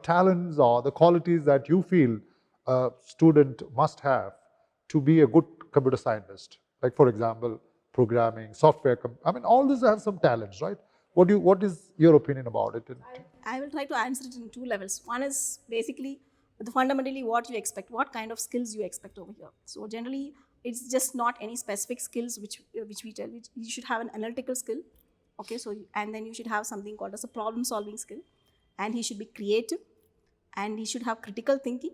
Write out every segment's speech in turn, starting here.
talents or the qualities that you feel a student must have to be a good computer scientist? Like, for example, programming, software. All these have some talents, right? What is your opinion about it? I will try to answer it in two levels. One is basically fundamentally what you expect, what kind of skills you expect over here. So generally, it's just not any specific skills which we tell. You should have an analytical skill, okay. So and then you should have something called as a problem-solving skill, and he should be creative, and he should have critical thinking,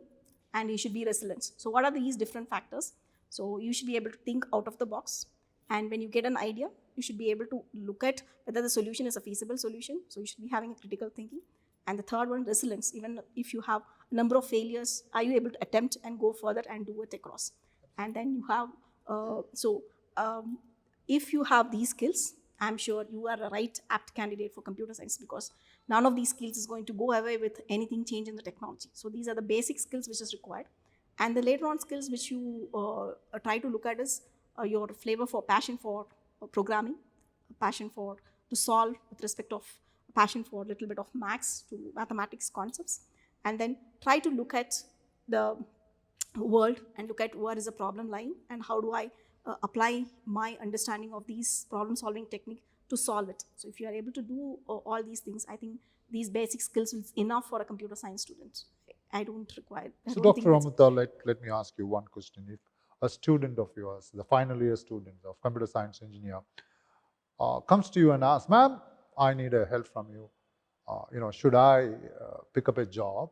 and he should be resilient. So what are these different factors? So you should be able to think out of the box, and when you get an idea, you should be able to look at whether the solution is a feasible solution. So you should be having a critical thinking. And the third one, resilience. Even if you have a number of failures, are you able to attempt and go further and do it across? And then you have, if you have these skills, I'm sure you are a right apt candidate for computer science, because none of these skills is going to go away with anything change in the technology. So these are the basic skills which is required. And the later on skills which you try to look at is your flavor for passion for programming, passion for to solve with respect of passion for a little bit of maths to mathematics concepts, and then try to look at the world and look at where is the problem lying and how do I apply my understanding of these problem solving technique to solve it. So if you are able to do all these things, I think these basic skills is enough for a computer science student. I don't require. So Dr. Amudha, let me ask you one question. If a student of yours, the final year student of computer science engineer, comes to you and asks, ma'am, I need a help from you. Should I pick up a job,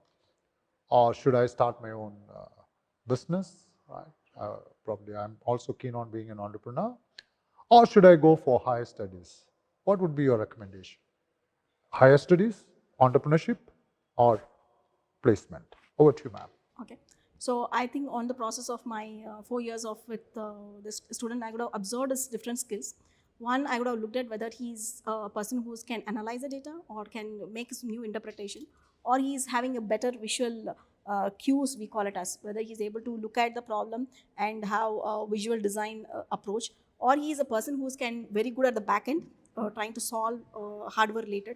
or should I start my own business? Right? Probably I'm also keen on being an entrepreneur. Or should I go for higher studies? What would be your recommendation? Higher studies, entrepreneurship, or placement? Over to you, ma'am. Okay. So I think on the process of my 4 years of with this student, I would have observed his different skills. One, I would have looked at whether he's a person who can analyze the data or can make some new interpretation, or he's having a better visual cues, we call it as, whether he's able to look at the problem and have a visual design approach, or he is a person who's very good at the back end, trying to solve hardware related,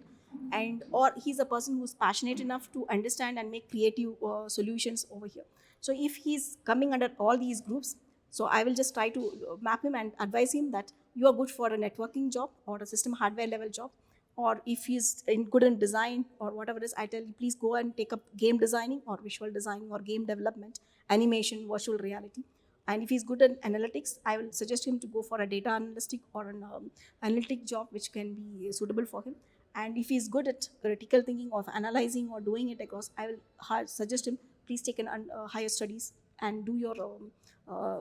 and or he's a person who's passionate enough to understand and make creative solutions over here. So if he's coming under all these groups, so I will just try to map him and advise him that you are good for a networking job or a system hardware level job, or if he's good in design or whatever it is, I tell you please go and take up game designing or visual designing or game development, animation, virtual reality. And if he's good at analytics, I will suggest him to go for a data analytic or an analytic job which can be suitable for him. And if he's good at critical thinking of analyzing or doing it across, I will suggest him please take an higher studies and do your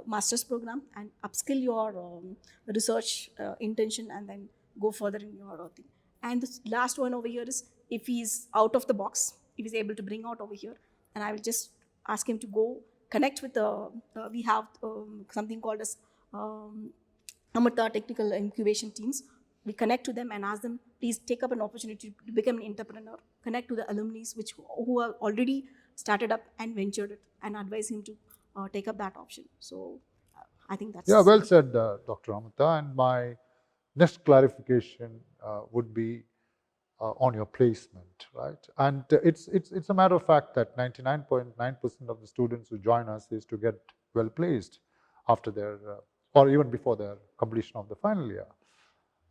master's program and upskill your research intention, and then go further in your thing. And the last one over here is if he's out of the box, if he's able to bring out over here, and I will just ask him to go connect with we have something called as Amrita technical incubation teams. We connect to them and ask them, please take up an opportunity to become an entrepreneur, connect to the alumni who have already started up and ventured it, and advise him to take up that option. So I think that's... Yeah, well said, Dr. Amrita. And my next clarification would be on your placement, right? And it's a matter of fact that 99.9% of the students who join us is to get well placed after their, or even before their completion of the final year.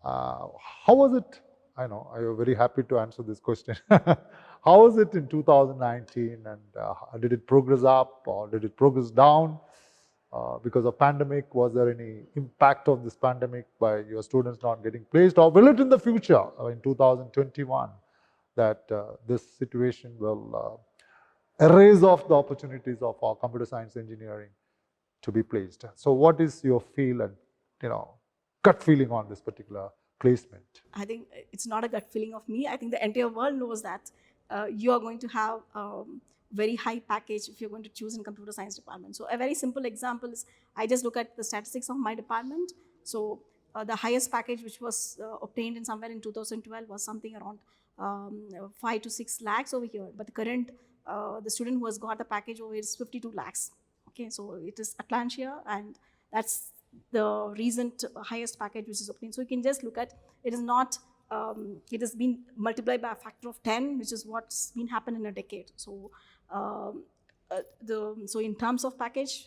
How was it? I know you're very happy to answer this question. How was it in 2019, and did it progress up or did it progress down because of pandemic? Was there any impact of this pandemic by your students not getting placed, or will it in the future, in 2021, that this situation will erase off the opportunities of our computer science engineering to be placed? So what is your feel and gut feeling on this particular placement? I think it's not a gut feeling of me. I think the entire world knows that you are going to have very high package if you're going to choose in computer science department. So a very simple example is, I just look at the statistics of my department. So the highest package which was obtained in somewhere in 2012 was something around 5 to 6 lakhs over here. But the current, the student who has got the package over here is 52 lakhs. Okay, so it is Atlantia, and that's the recent highest package which is obtained. So you can just look at, it is not it has been multiplied by a factor of 10, which is what's been happened in a decade. So so in terms of package,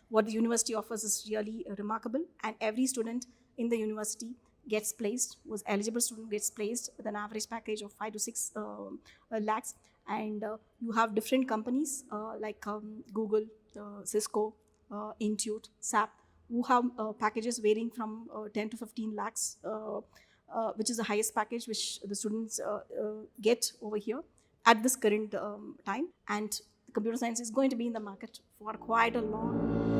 what the university offers is really remarkable, and every student in the university gets placed, was eligible student gets placed with an average package of 5 to 6 lakhs. And you have different companies like Google, Cisco, Intuit, SAP, who have packages varying from 10 to 15 lakhs, which is the highest package which the students get over here at this current time. And computer science is going to be in the market for quite a long